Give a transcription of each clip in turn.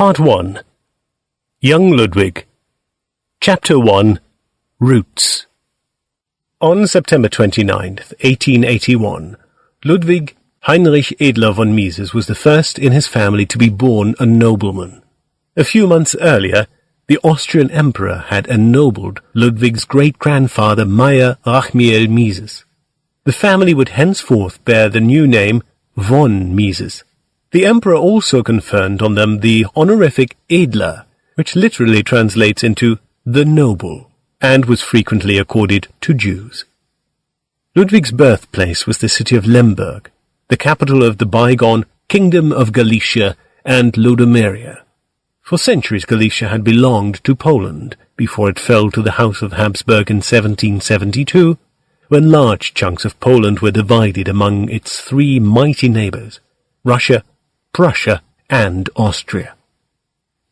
Part 1. Young Ludwig. Chapter 1. Roots. On September 29th, 1881, Ludwig Heinrich Edler von Mises was the first in his family to be born a nobleman. A few months earlier, the Austrian emperor had ennobled Ludwig's great-grandfather Meyer Rachmiel Mises. The family would henceforth bear the new name von Mises. The emperor also conferred on them the honorific Edler, which literally translates into the noble, and was frequently accorded to Jews. Ludwig's birthplace was the city of Lemberg, the capital of the bygone Kingdom of Galicia and Lodomeria. For centuries Galicia had belonged to Poland before it fell to the House of Habsburg in 1772, when large chunks of Poland were divided among its three mighty neighbors, Russia, Prussia, and Austria.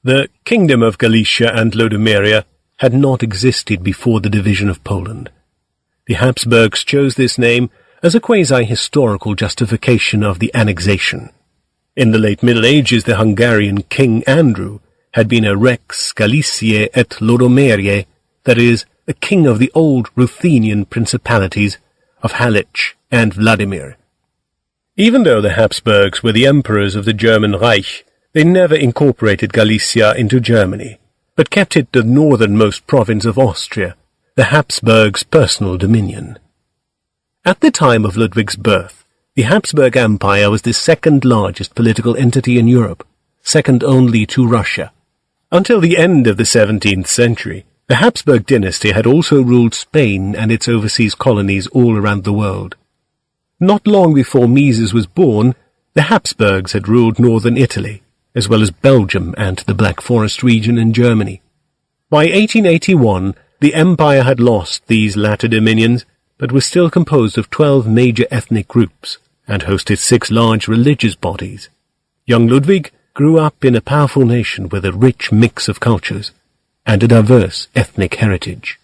The Kingdom of Galicia and Lodomeria had not existed before the division of Poland. The Habsburgs chose this name as a quasi-historical justification of the annexation. In the late Middle Ages, the Hungarian King Andrew had been a Rex Galiciae et Lodomeriae, that is, a king of the old Ruthenian principalities of Halich and Vladimir. Even though the Habsburgs were the emperors of the German Reich, they never incorporated Galicia into Germany, but kept it the northernmost province of Austria, the Habsburgs' personal dominion. At the time of Ludwig's birth, the Habsburg Empire was the second largest political entity in Europe, second only to Russia. Until the end of the 17th century, the Habsburg dynasty had also ruled Spain and its overseas colonies all around the world. Not long before Mises was born, the Habsburgs had ruled northern Italy, as well as Belgium and the Black Forest region in Germany. By 1881, the empire had lost these latter dominions, but was still composed of 12 major ethnic groups, and hosted 6 large religious bodies. Young Ludwig grew up in a powerful nation with a rich mix of cultures, and a diverse ethnic heritage.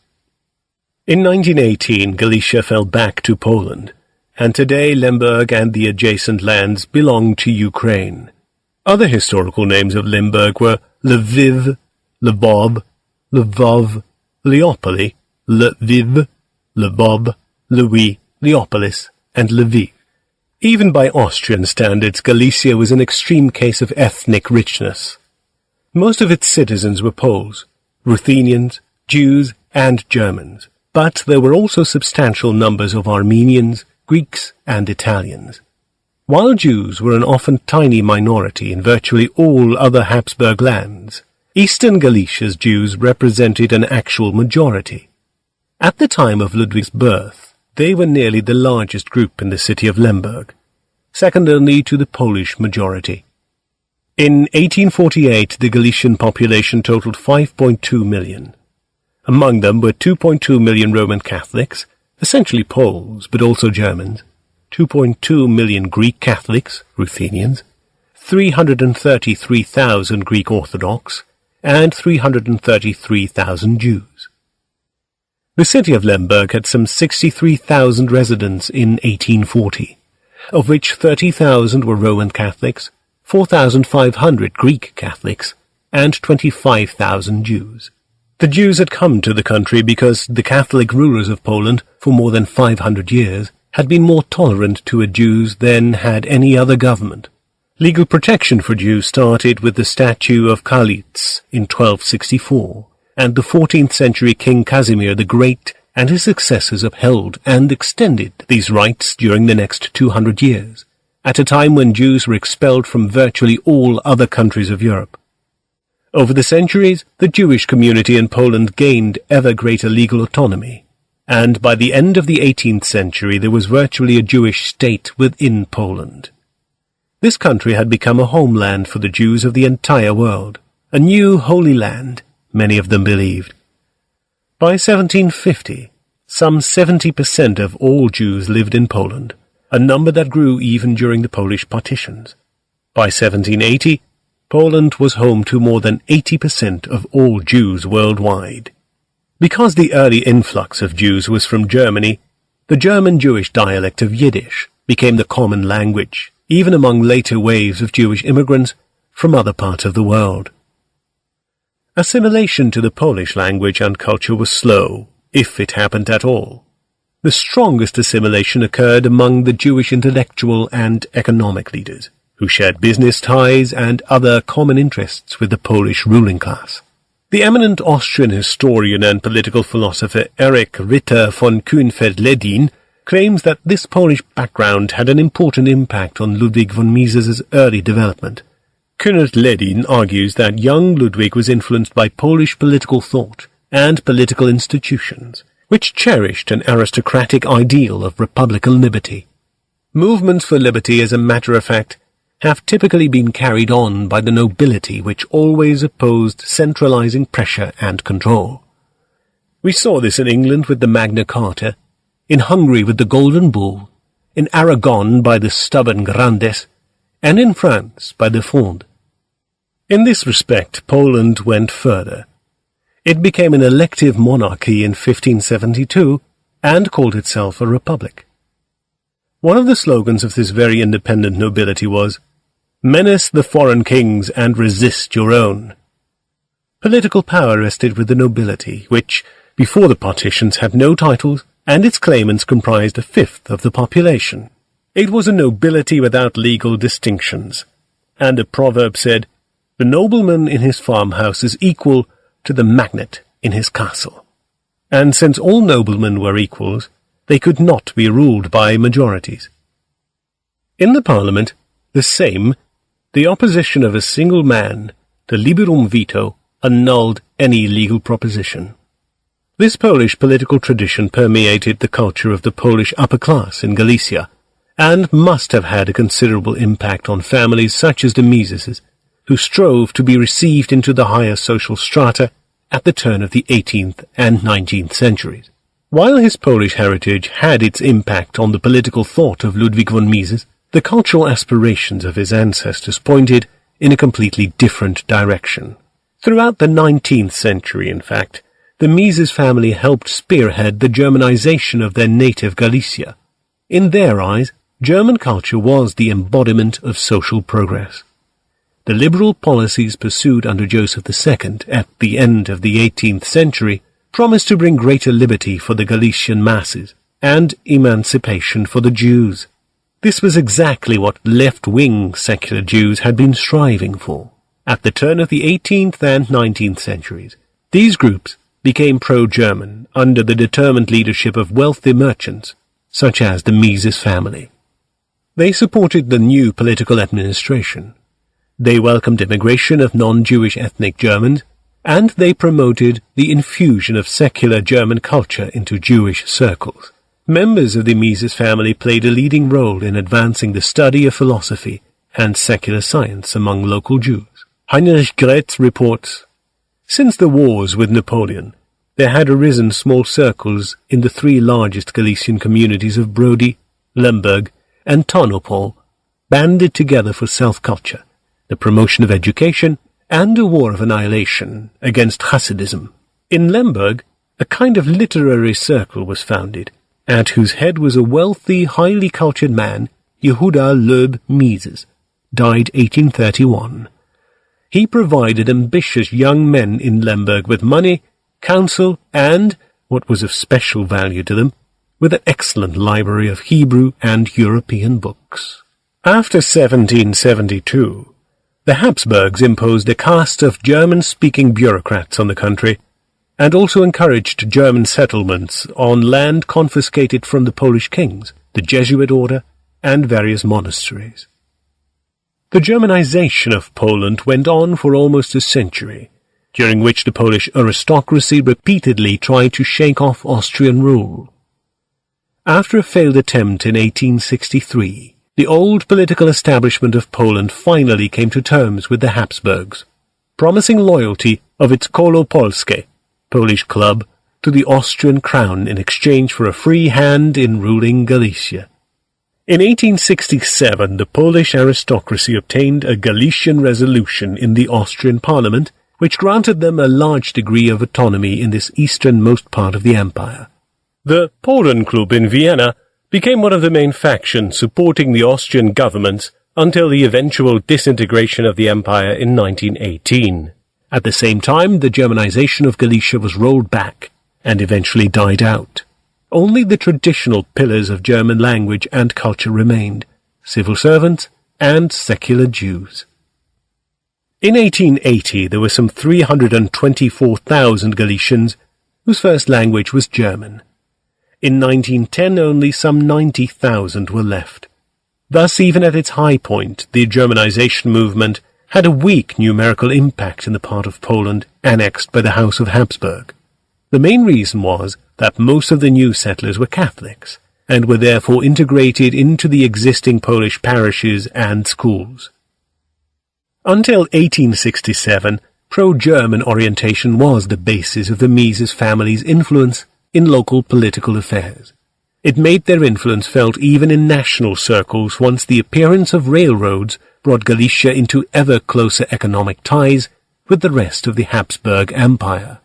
In 1918, Galicia fell back to Poland, and today Lemberg and the adjacent lands belong to Ukraine. Other historical names of Lemberg were Lviv, Lvov, Lvov, Leopoli, Lviv, Lvov, Louis, Leopolis, and Lviv. Even by Austrian standards, Galicia was an extreme case of ethnic richness. Most of its citizens were Poles, Ruthenians, Jews, and Germans, but there were also substantial numbers of Armenians, Greeks, and Italians. While Jews were an often tiny minority in virtually all other Habsburg lands, Eastern Galicia's Jews represented an actual majority. At the time of Ludwig's birth, they were nearly the largest group in the city of Lemberg, second only to the Polish majority. In 1848, the Galician population totaled 5.2 million. Among them were 2.2 million Roman Catholics, essentially Poles, but also Germans, 2.2 million Greek Catholics, Ruthenians, 333,000 Greek Orthodox, and 333,000 Jews. The city of Lemberg had some 63,000 residents in 1840, of which 30,000 were Roman Catholics, 4,500 Greek Catholics, and 25,000 Jews. The Jews had come to the country because the Catholic rulers of Poland, for more than 500 years, had been more tolerant to Jews than had any other government. Legal protection for Jews started with the Statute of Calitz in 1264, and the 14th century King Casimir the Great and his successors upheld and extended these rights during the next 200 years, at a time when Jews were expelled from virtually all other countries of Europe. Over the centuries, the Jewish community in Poland gained ever greater legal autonomy, and by the end of the 18th century there was virtually a Jewish state within Poland. This country had become a homeland for the Jews of the entire world, a new Holy Land, many of them believed. By 1750, some 70% of all Jews lived in Poland, a number that grew even during the Polish partitions. By 1780, Poland was home to more than 80% of all Jews worldwide. Because the early influx of Jews was from Germany, the German-Jewish dialect of Yiddish became the common language. Even among later waves of Jewish immigrants, from other parts of the world. Assimilation to the Polish language and culture was slow, if it happened at all. The strongest assimilation occurred among the Jewish intellectual and economic leaders, who shared business ties and other common interests with the Polish ruling class. The eminent Austrian historian and political philosopher Erich Ritter von Kuenfeld-Ledin claims that this Polish background had an important impact on Ludwig von Mises's early development. Kuenfeld-Ledin argues that young Ludwig was influenced by Polish political thought and political institutions, which cherished an aristocratic ideal of republican liberty. Movements for liberty, as a matter of fact, have typically been carried on by the nobility, which always opposed centralizing pressure and control. We saw this in England with the Magna Carta, in Hungary with the Golden Bull, in Aragon by the stubborn Grandes, and in France by the Fronde. In this respect, Poland went further. It became an elective monarchy in 1572 and called itself a republic. One of the slogans of this very independent nobility was, "Menace the foreign kings and resist your own." Political power rested with the nobility, which, before the partitions, had no titles, and its claimants comprised a fifth of the population. It was a nobility without legal distinctions, and a proverb said, "The nobleman in his farmhouse is equal to the magnate in his castle." And since all noblemen were equals, they could not be ruled by majorities. In the parliament, the Sejm, the opposition of a single man, the liberum veto, annulled any legal proposition. This Polish political tradition permeated the culture of the Polish upper class in Galicia, and must have had a considerable impact on families such as the Miseses, who strove to be received into the higher social strata at the turn of the 18th and 19th centuries. While his Polish heritage had its impact on the political thought of Ludwig von Mises, the cultural aspirations of his ancestors pointed in a completely different direction. Throughout the 19th century, in fact, the Mises family helped spearhead the Germanization of their native Galicia. In their eyes, German culture was the embodiment of social progress. The liberal policies pursued under Joseph II at the end of the 18th century promised to bring greater liberty for the Galician masses and emancipation for the Jews. This was exactly what left-wing secular Jews had been striving for. At the turn of the 18th and 19th centuries, these groups became pro-German under the determined leadership of wealthy merchants, such as the Mises family. They supported the new political administration. They welcomed immigration of non-Jewish ethnic Germans, and they promoted the infusion of secular German culture into Jewish circles. Members of the Mises family played a leading role in advancing the study of philosophy and secular science among local Jews. Heinrich Gretz reports, "Since the wars with Napoleon, there had arisen small circles in the three largest Galician communities of Brody, Lemberg, and Tarnopol, banded together for self-culture, the promotion of education, and a war of annihilation against Hasidism. In Lemberg, a kind of literary circle was founded, at whose head was a wealthy, highly cultured man, Yehuda Loeb Mises, died 1831. He provided ambitious young men in Lemberg with money, counsel, and, what was of special value to them, with an excellent library of Hebrew and European books. After 1772, the Habsburgs imposed a caste of German-speaking bureaucrats on the country, and also encouraged German settlements on land confiscated from the Polish kings, the Jesuit order, and various monasteries. The Germanization of Poland went on for almost a century, during which the Polish aristocracy repeatedly tried to shake off Austrian rule. After a failed attempt in 1863, the old political establishment of Poland finally came to terms with the Habsburgs, promising loyalty of its Koło Polskie, Polish club, to the Austrian crown in exchange for a free hand in ruling Galicia. In 1867, the Polish aristocracy obtained a Galician resolution in the Austrian parliament, which granted them a large degree of autonomy in this easternmost part of the empire. The Polen Club in Vienna became one of the main factions supporting the Austrian governments until the eventual disintegration of the empire in 1918. At the same time, the Germanization of Galicia was rolled back and eventually died out. Only the traditional pillars of German language and culture remained: civil servants and secular Jews. In 1880, there were some 324,000 Galicians whose first language was German. In 1910, only some 90,000 were left. Thus, even at its high point, the Germanization movement had a weak numerical impact in the part of Poland annexed by the House of Habsburg. The main reason was that most of the new settlers were Catholics, and were therefore integrated into the existing Polish parishes and schools. Until 1867, pro-German orientation was the basis of the Mises family's influence in local political affairs. It made their influence felt even in national circles once the appearance of railroads brought Galicia into ever closer economic ties with the rest of the Habsburg Empire.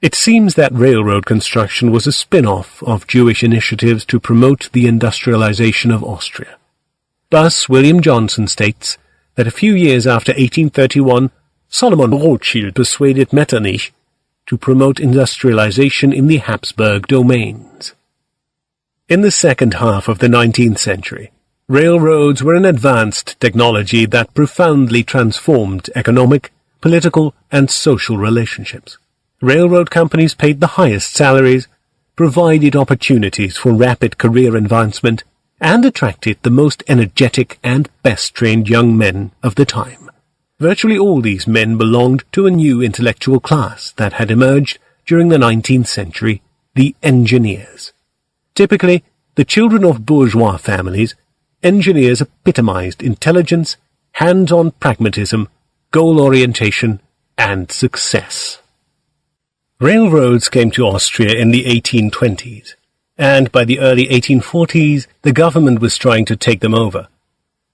It seems that railroad construction was a spin-off of Jewish initiatives to promote the industrialization of Austria. Thus, William Johnson states that a few years after 1831, Solomon Rothschild persuaded Metternich to promote industrialization in the Habsburg domains. In the second half of the 19th century, railroads were an advanced technology that profoundly transformed economic, political, and social relationships. Railroad companies paid the highest salaries, provided opportunities for rapid career advancement, and attracted the most energetic and best-trained young men of the time. Virtually all these men belonged to a new intellectual class that had emerged during the 19th century, the engineers. Typically, the children of bourgeois families, engineers epitomized intelligence, hands-on pragmatism, goal orientation, and success. Railroads came to Austria in the 1820s, and by the early 1840s, the government was trying to take them over.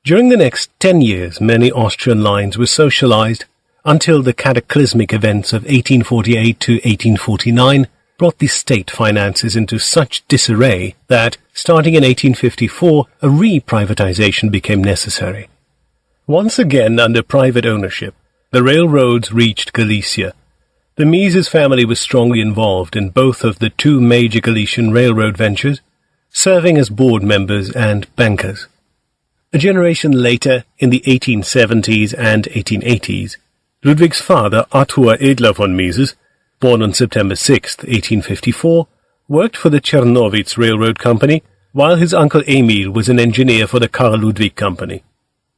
During the next 10 years, many Austrian lines were socialized until the cataclysmic events of 1848 to 1849 brought the state finances into such disarray that, starting in 1854, a re-privatization became necessary. Once again under private ownership, the railroads reached Galicia. The Mises family was strongly involved in both of the two major Galician railroad ventures, serving as board members and bankers. A generation later, in the 1870s and 1880s, Ludwig's father, Arthur Edler von Mises, born on September 6, 1854, worked for the Czernowitz Railroad Company, while his uncle Emil was an engineer for the Karl Ludwig Company.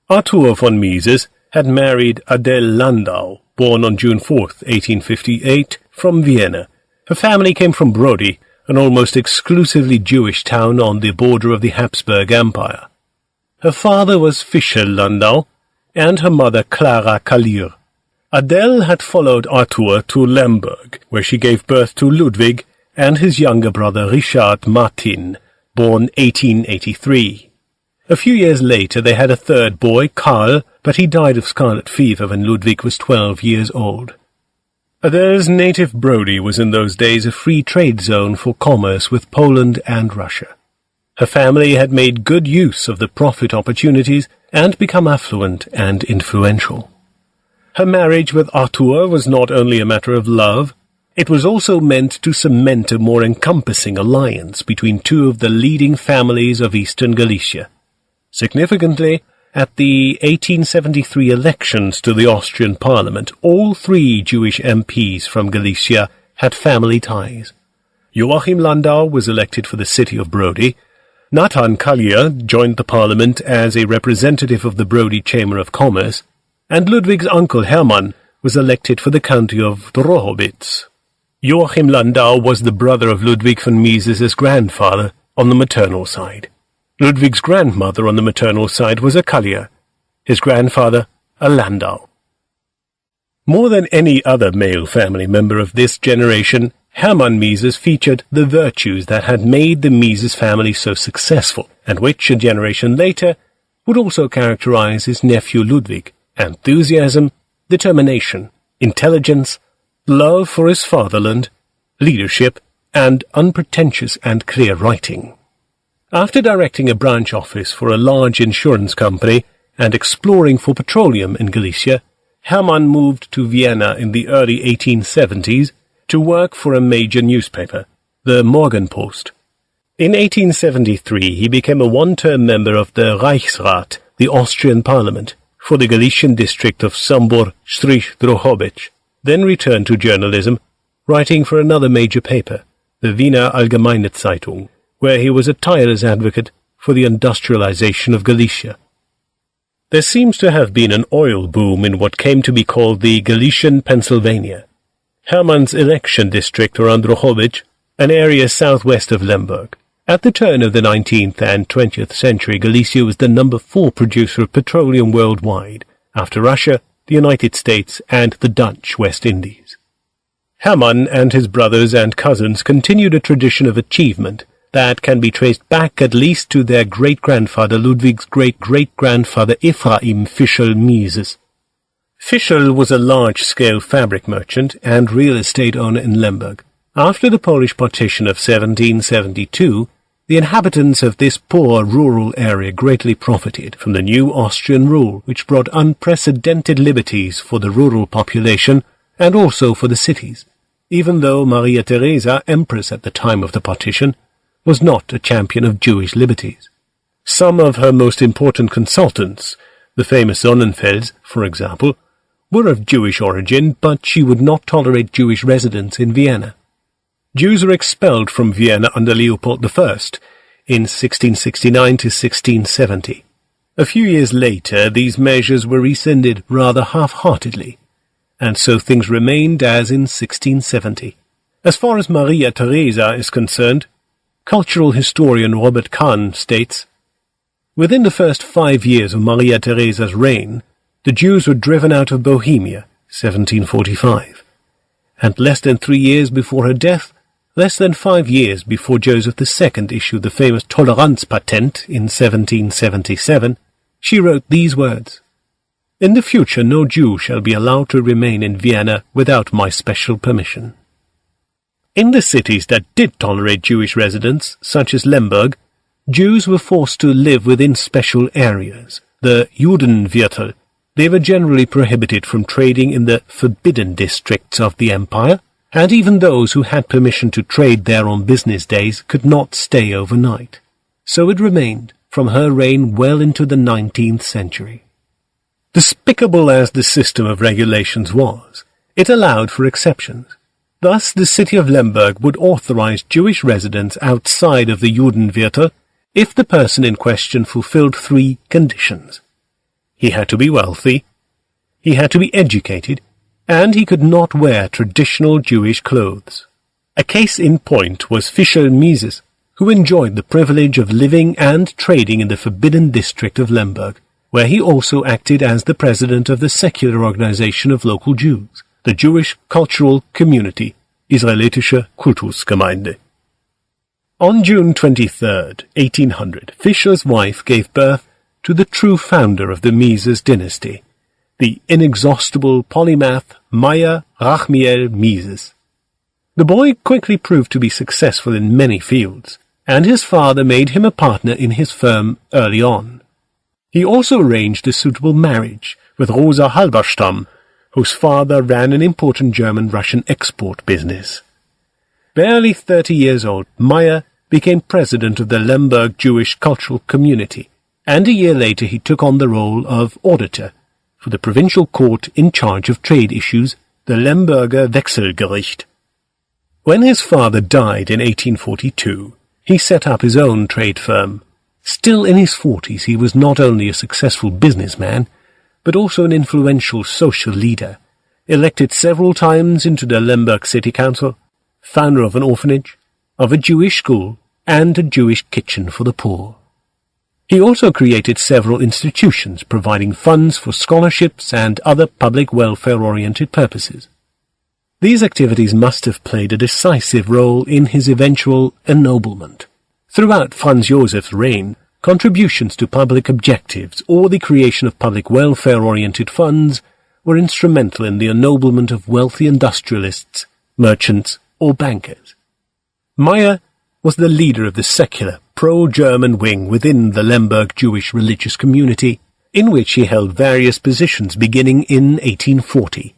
Arthur von Mises had married Adele Landau, born on June 4, 1858, from Vienna. Her family came from Brody, an almost exclusively Jewish town on the border of the Habsburg Empire. Her father was Fischer Landau, and her mother Clara Kallier. Adele had followed Arthur to Lemberg, where she gave birth to Ludwig and his younger brother Richard Martin, born 1883. A few years later they had a third boy, Karl, but he died of scarlet fever when Ludwig was 12 years old. Adele's native Brody was in those days a free trade zone for commerce with Poland and Russia. Her family had made good use of the profit opportunities and become affluent and influential. Her marriage with Arthur was not only a matter of love, it was also meant to cement a more encompassing alliance between two of the leading families of Eastern Galicia. Significantly, at the 1873 elections to the Austrian Parliament, all three Jewish MPs from Galicia had family ties. Joachim Landau was elected for the city of Brody. Nathan Kallier joined the parliament as a representative of the Brody Chamber of Commerce, and Ludwig's uncle Hermann was elected for the county of Drohobitz. Joachim Landau was the brother of Ludwig von Mises' grandfather on the maternal side. Ludwig's grandmother on the maternal side was a Kallier, his grandfather a Landau. More than any other male family member of this generation, Hermann Mises featured the virtues that had made the Mises family so successful, and which, a generation later, would also characterize his nephew Ludwig: enthusiasm, determination, intelligence, love for his fatherland, leadership, and unpretentious and clear writing. After directing a branch office for a large insurance company and exploring for petroleum in Galicia, Hermann moved to Vienna in the early 1870s to work for a major newspaper, the Morgenpost. In 1873 he became a one-term member of the Reichsrat, the Austrian parliament, for the Galician district of Sambor-Drohobych, then returned to journalism, writing for another major paper, the Wiener Allgemeine Zeitung, where he was a tireless advocate for the industrialization of Galicia. There seems to have been an oil boom in what came to be called the Galician Pennsylvania. Hermann's election district around Drohobych, an area southwest of Lemberg. At the turn of the 19th and 20th century, Galicia was the number 4 producer of petroleum worldwide, after Russia, the United States, and the Dutch West Indies. Hermann and his brothers and cousins continued a tradition of achievement that can be traced back at least to their great-grandfather Ludwig's great-great-grandfather Ephraim Fischl Mises. Fischl was a large-scale fabric merchant and real estate owner in Lemberg. After the Polish partition of 1772, the inhabitants of this poor rural area greatly profited from the new Austrian rule, which brought unprecedented liberties for the rural population and also for the cities, even though Maria Theresa, empress at the time of the partition, was not a champion of Jewish liberties. Some of her most important consultants, the famous Sonnenfels, for example, were of Jewish origin, but she would not tolerate Jewish residents in Vienna. Jews were expelled from Vienna under Leopold I in 1669 to 1670. A few years later, these measures were rescinded rather half-heartedly, and so things remained as in 1670. As far as Maria Theresa is concerned, cultural historian Robert Kahn states, "Within the first 5 years of Maria Theresa's reign, the Jews were driven out of Bohemia, 1745, and less than 3 years before her death, less than 5 years before Joseph II issued the famous Toleranzpatent in 1777, she wrote these words, 'In the future no Jew shall be allowed to remain in Vienna without my special permission.' In the cities that did tolerate Jewish residents, such as Lemberg, Jews were forced to live within special areas, the Judenviertel. They were generally prohibited from trading in the forbidden districts of the empire, and even those who had permission to trade there on business days could not stay overnight. So it remained from her reign well into the 19th century. Despicable as the system of regulations was, it allowed for exceptions. Thus, the city of Lemberg would authorize Jewish residents outside of the Judenviertel if the person in question fulfilled 3 conditions. He had to be wealthy, he had to be educated, and he could not wear traditional Jewish clothes. A case in point was Fischl Mises, who enjoyed the privilege of living and trading in the forbidden district of Lemberg, where he also acted as the president of the secular organization of local Jews, the Jewish Cultural Community, Israelitische Kultusgemeinde. On June 23, 1800, Fischl's wife gave birth to the true founder of the Mises dynasty, the inexhaustible polymath Meyer Rachmiel Mises. The boy quickly proved to be successful in many fields, and his father made him a partner in his firm early on. He also arranged a suitable marriage with Rosa Halberstam, whose father ran an important German-Russian export business. Barely 30 years old, Meyer became president of the Lemberg Jewish Cultural Community, and a year later he took on the role of auditor for the provincial court in charge of trade issues, the Lemberger Wechselgericht. When his father died in 1842, he set up his own trade firm. Still in his 40s, he was not only a successful businessman, but also an influential social leader, elected several times into the Lemberg City Council, founder of an orphanage, of a Jewish school, and a Jewish kitchen for the poor. He also created several institutions providing funds for scholarships and other public welfare-oriented purposes. These activities must have played a decisive role in his eventual ennoblement. Throughout Franz Josef's reign, contributions to public objectives or the creation of public welfare-oriented funds were instrumental in the ennoblement of wealthy industrialists, merchants, or bankers. Meyer was the leader of the secular, pro-German wing within the Lemberg Jewish religious community, in which he held various positions beginning in 1840.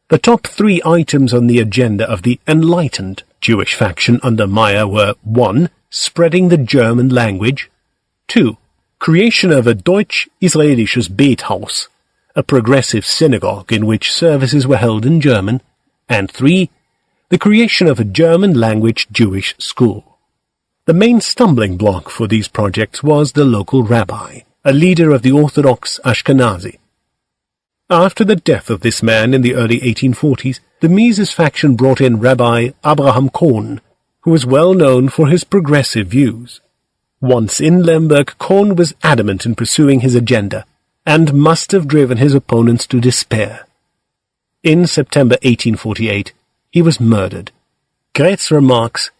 The top 3 items on the agenda of the enlightened Jewish faction under Meyer were 1. Spreading the German language, 2. Creation of a Deutsch-Israelisches Bethaus, a progressive synagogue in which services were held in German, and 3. The creation of a German-language Jewish school. The main stumbling block for these projects was the local rabbi, a leader of the Orthodox Ashkenazi. After the death of this man in the early 1840s, the Mises faction brought in Rabbi Abraham Cohn, who was well known for his progressive views. Once in Lemberg, Cohn was adamant in pursuing his agenda, and must have driven his opponents to despair. In September 1848, he was murdered. Graetz remarks,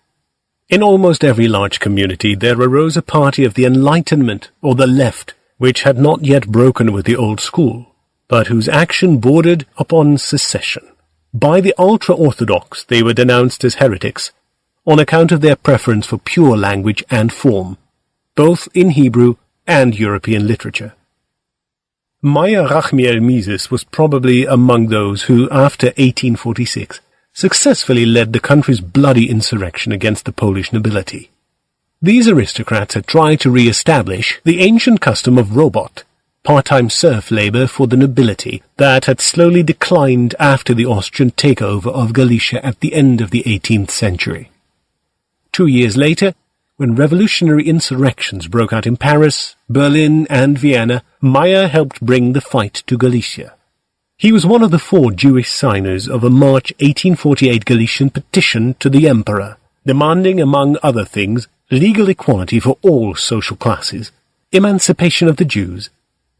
"In almost every large community there arose a party of the Enlightenment, or the left, which had not yet broken with the old school, but whose action bordered upon secession. By the ultra-Orthodox they were denounced as heretics, on account of their preference for pure language and form, both in Hebrew and European literature." Meyer Rachmiel Mises was probably among those who, after 1846, successfully led the country's bloody insurrection against the Polish nobility. These aristocrats had tried to re-establish the ancient custom of robot, part-time serf labor for the nobility, that had slowly declined after the Austrian takeover of Galicia at the end of the 18th century. 2 years later, when revolutionary insurrections broke out in Paris, Berlin, and Vienna, Meyer helped bring the fight to Galicia. He was one of the 4 Jewish signers of a March 1848 Galician petition to the emperor, demanding, among other things, legal equality for all social classes, emancipation of the Jews,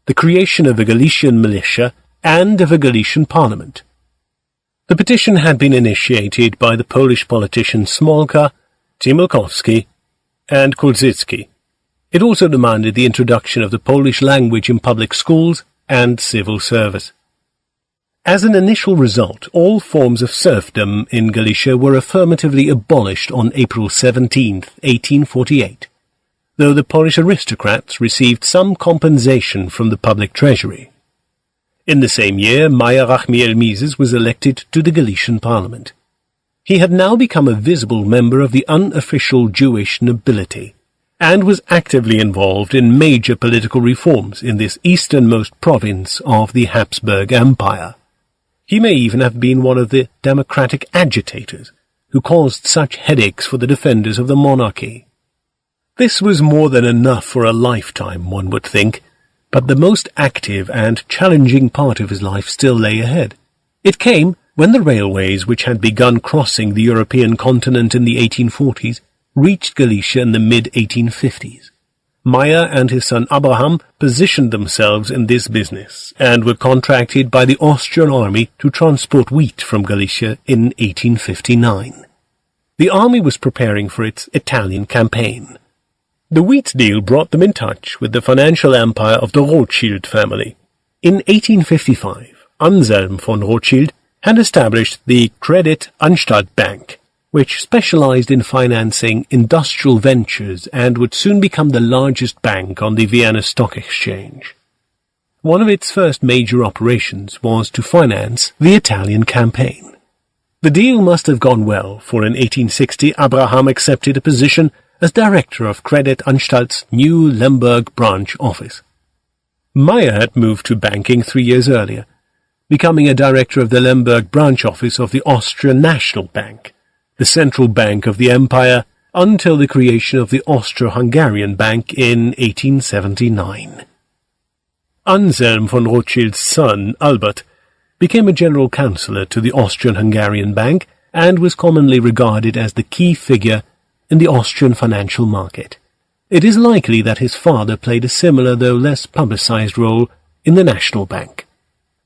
the creation of a Galician militia, and of a Galician parliament. The petition had been initiated by the Polish politicians Smolka, Timokowski, and Kulczycki. It also demanded the introduction of the Polish language in public schools and civil service. As an initial result, all forms of serfdom in Galicia were affirmatively abolished on April 17, 1848, though the Polish aristocrats received some compensation from the public treasury. In the same year, Meyer Rachmiel Mises was elected to the Galician parliament. He had now become a visible member of the unofficial Jewish nobility, and was actively involved in major political reforms in this easternmost province of the Habsburg Empire. He may even have been one of the democratic agitators who caused such headaches for the defenders of the monarchy. This was more than enough for a lifetime, one would think, but the most active and challenging part of his life still lay ahead. It came when the railways, which had begun crossing the European continent in the 1840s, reached Galicia in the mid-1850s. Meyer and his son Abraham positioned themselves in this business, and were contracted by the Austrian army to transport wheat from Galicia in 1859. The army was preparing for its Italian campaign. The wheat deal brought them in touch with the financial empire of the Rothschild family. In 1855, Anselm von Rothschild had established the Kreditanstalt Bank, which specialized in financing industrial ventures and would soon become the largest bank on the Vienna Stock Exchange. One of its first major operations was to finance the Italian campaign. The deal must have gone well, for in 1860 Abraham accepted a position as director of Kreditanstalt new Lemberg branch office. Meyer had moved to banking 3 years earlier, becoming a director of the Lemberg branch office of the Austrian National Bank, the central bank of the empire, until the creation of the Austro-Hungarian Bank in 1879. Anselm von Rothschild's son, Albert, became a general counsellor to the Austrian-Hungarian Bank and was commonly regarded as the key figure in the Austrian financial market. It is likely that his father played a similar, though less publicized, role in the National Bank.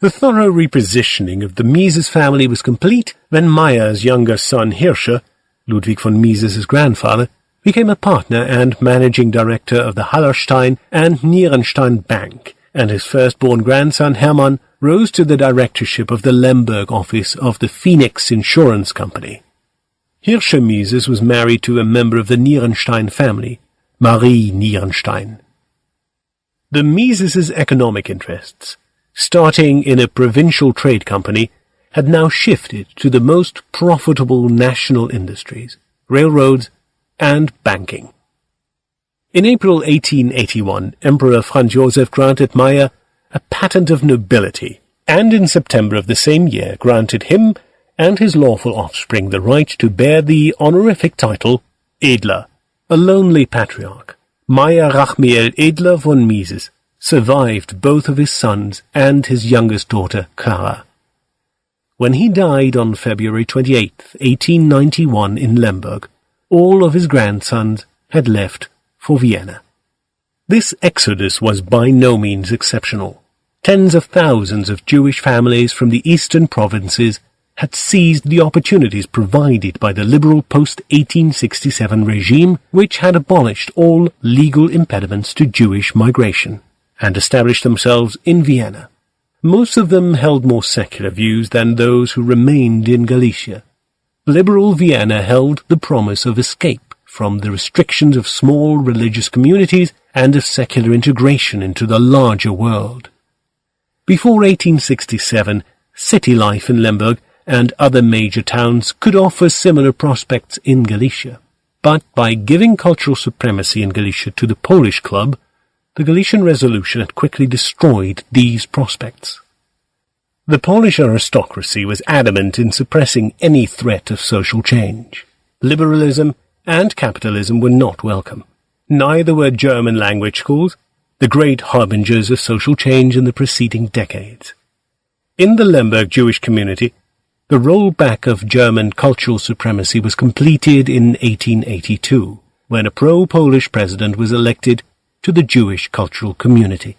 The thorough repositioning of the Mises family was complete when Meyer's younger son Hirscher, Ludwig von Mises' grandfather, became a partner and managing director of the Hallerstein and Nierenstein Bank, and his firstborn grandson Hermann rose to the directorship of the Lemberg office of the Phoenix Insurance Company. Hirscher Mises was married to a member of the Nierenstein family, Marie Nierenstein. The Mises' economic interests, starting in a provincial trade company, had now shifted to the most profitable national industries, railroads and banking. In April 1881, Emperor Franz Joseph granted Meyer a patent of nobility, and in September of the same year granted him and his lawful offspring the right to bear the honorific title Edler. A lonely patriarch, Meyer Rachmiel Edler von Mises, survived both of his sons and his youngest daughter, Clara. When he died on February 28, 1891 in Lemberg, all of his grandsons had left for Vienna. This exodus was by no means exceptional. Tens of thousands of Jewish families from the eastern provinces had seized the opportunities provided by the liberal post-1867 regime, which had abolished all legal impediments to Jewish migration, and established themselves in Vienna. Most of them held more secular views than those who remained in Galicia. Liberal Vienna held the promise of escape from the restrictions of small religious communities and of secular integration into the larger world. Before 1867, city life in Lemberg and other major towns could offer similar prospects in Galicia. But by giving cultural supremacy in Galicia to the Polish club, the Galician Resolution had quickly destroyed these prospects. The Polish aristocracy was adamant in suppressing any threat of social change. Liberalism and capitalism were not welcome. Neither were German language schools, the great harbingers of social change in the preceding decades. In the Lemberg Jewish community, the rollback of German cultural supremacy was completed in 1882, when a pro-Polish president was elected to the Jewish cultural community.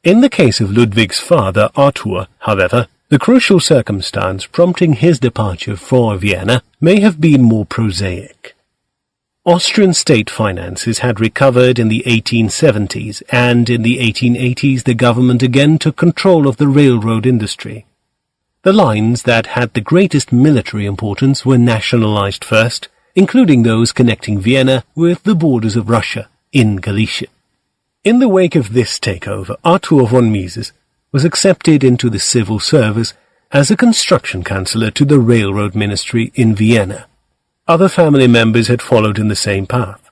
In the case of Ludwig's father, Arthur, however, the crucial circumstance prompting his departure for Vienna may have been more prosaic. Austrian state finances had recovered in the 1870s, and in the 1880s the government again took control of the railroad industry. The lines that had the greatest military importance were nationalized first, including those connecting Vienna with the borders of Russia in Galicia. In the wake of this takeover, Arthur von Mises was accepted into the civil service as a construction councillor to the railroad ministry in Vienna. Other family members had followed in the same path.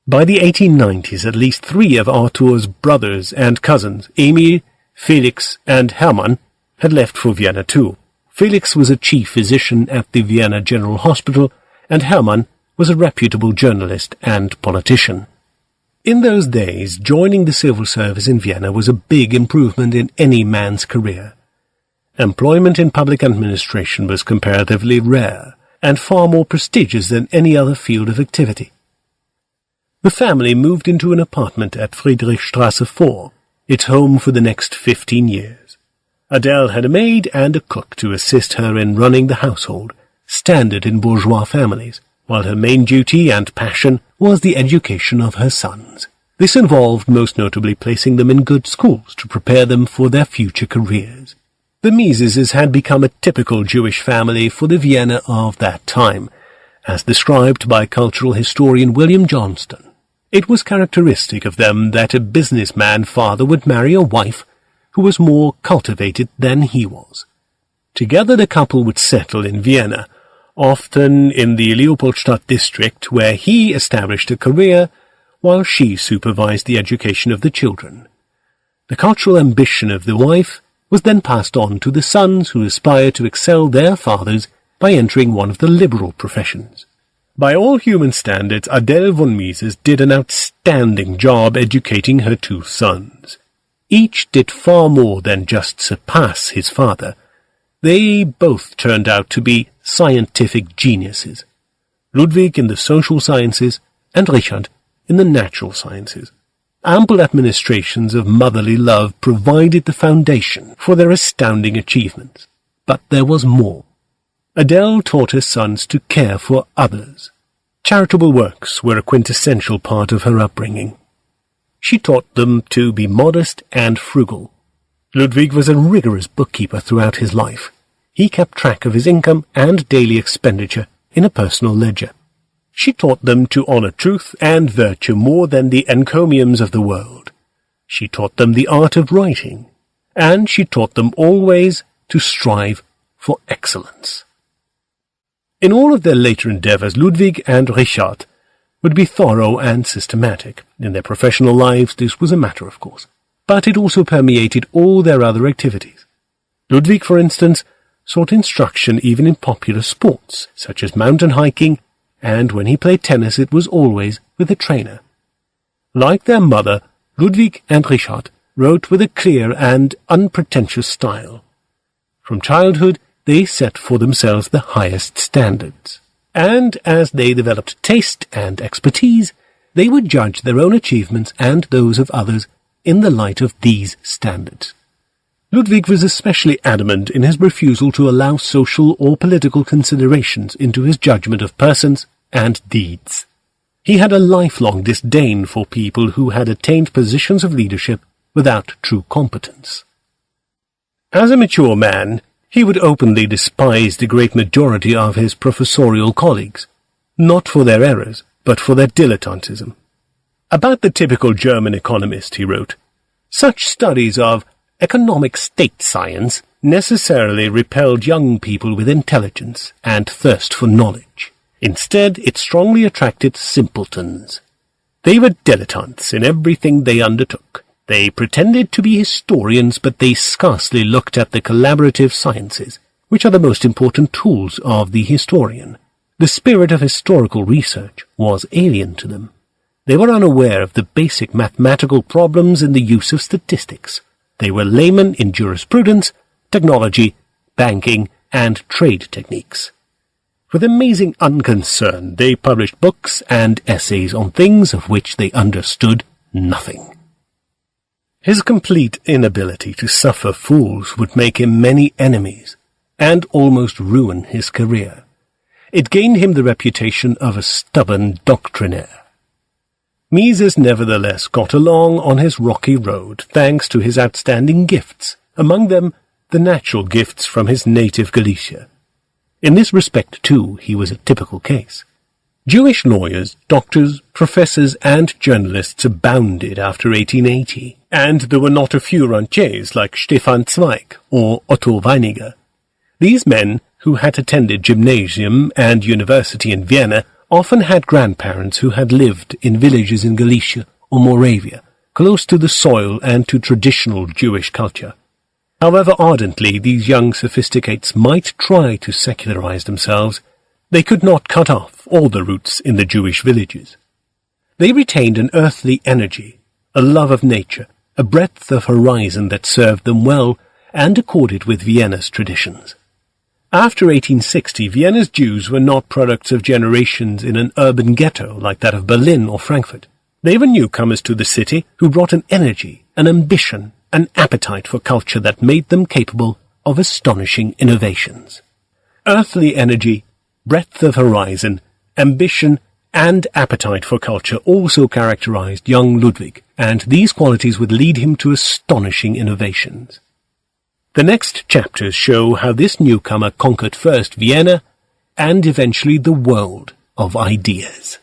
By the 1890s, at least 3 of Arthur's brothers and cousins, Emil, Felix, and Hermann, had left for Vienna too. Felix was a chief physician at the Vienna General Hospital, and Hermann was a reputable journalist and politician. In those days, joining the civil service in Vienna was a big improvement in any man's career. Employment in public administration was comparatively rare, and far more prestigious than any other field of activity. The family moved into an apartment at Friedrichstrasse 4, its home for the next 15 years. Adele had a maid and a cook to assist her in running the household, standard in bourgeois families, while her main duty and passion was the education of her sons. This involved most notably placing them in good schools to prepare them for their future careers. The Miseses had become a typical Jewish family for the Vienna of that time, as described by cultural historian William Johnston. It was characteristic of them that a businessman father would marry a wife who was more cultivated than he was. Together the couple would settle in Vienna, often in the Leopoldstadt district, where he established a career while she supervised the education of the children. The cultural ambition of the wife was then passed on to the sons, who aspired to excel their fathers by entering one of the liberal professions. By all human standards, Adele von Mises did an outstanding job educating her 2 sons. Each did far more than just surpass his father. They both turned out to be scientific geniuses, Ludwig in the social sciences and Richard in the natural sciences. Ample administrations of motherly love provided the foundation for their astounding achievements. But there was more. Adele taught her sons to care for others. Charitable works were a quintessential part of her upbringing. She taught them to be modest and frugal. Ludwig was a rigorous bookkeeper throughout his life. He kept track of his income and daily expenditure in a personal ledger. She taught them to honor truth and virtue more than the encomiums of the world. She taught them the art of writing, and she taught them always to strive for excellence. In all of their later endeavors, Ludwig and Richard would be thorough and systematic. In their professional lives, this was a matter of course, but it also permeated all their other activities. Ludwig, for instance, sought instruction even in popular sports, such as mountain hiking, and when he played tennis it was always with a trainer. Like their mother, Ludwig and Richard wrote with a clear and unpretentious style. From childhood, they set for themselves the highest standards, and as they developed taste and expertise, they would judge their own achievements and those of others in the light of these standards. Ludwig was especially adamant in his refusal to allow social or political considerations into his judgment of persons and deeds. He had a lifelong disdain for people who had attained positions of leadership without true competence. As a mature man, he would openly despise the great majority of his professorial colleagues, not for their errors, but for their dilettantism. About the typical German economist, he wrote, "Such studies of economic state science necessarily repelled young people with intelligence and thirst for knowledge. Instead, it strongly attracted simpletons. They were dilettantes in everything they undertook. They pretended to be historians, but they scarcely looked at the collaborative sciences, which are the most important tools of the historian. The spirit of historical research was alien to them. They were unaware of the basic mathematical problems in the use of statistics. They were laymen in jurisprudence, technology, banking, and trade techniques. With amazing unconcern, they published books and essays on things of which they understood nothing." His complete inability to suffer fools would make him many enemies, and almost ruin his career. It gained him the reputation of a stubborn doctrinaire. Mises nevertheless got along on his rocky road thanks to his outstanding gifts, among them the natural gifts from his native Galicia. In this respect, too, he was a typical case. Jewish lawyers, doctors, professors, and journalists abounded after 1880, and there were not a few rentiers like Stefan Zweig or Otto Weiniger. These men, who had attended gymnasium and university in Vienna, often had grandparents who had lived in villages in Galicia or Moravia, close to the soil and to traditional Jewish culture. However ardently these young sophisticates might try to secularize themselves, they could not cut off all the roots in the Jewish villages. They retained an earthly energy, a love of nature, a breadth of horizon that served them well and accorded with Vienna's traditions. After 1860, Vienna's Jews were not products of generations in an urban ghetto like that of Berlin or Frankfurt. They were newcomers to the city who brought an energy, an ambition, an appetite for culture that made them capable of astonishing innovations. Earthly energy, breadth of horizon, ambition, and appetite for culture also characterized young Ludwig, and these qualities would lead him to astonishing innovations. The next chapters show how this newcomer conquered first Vienna and eventually the world of ideas.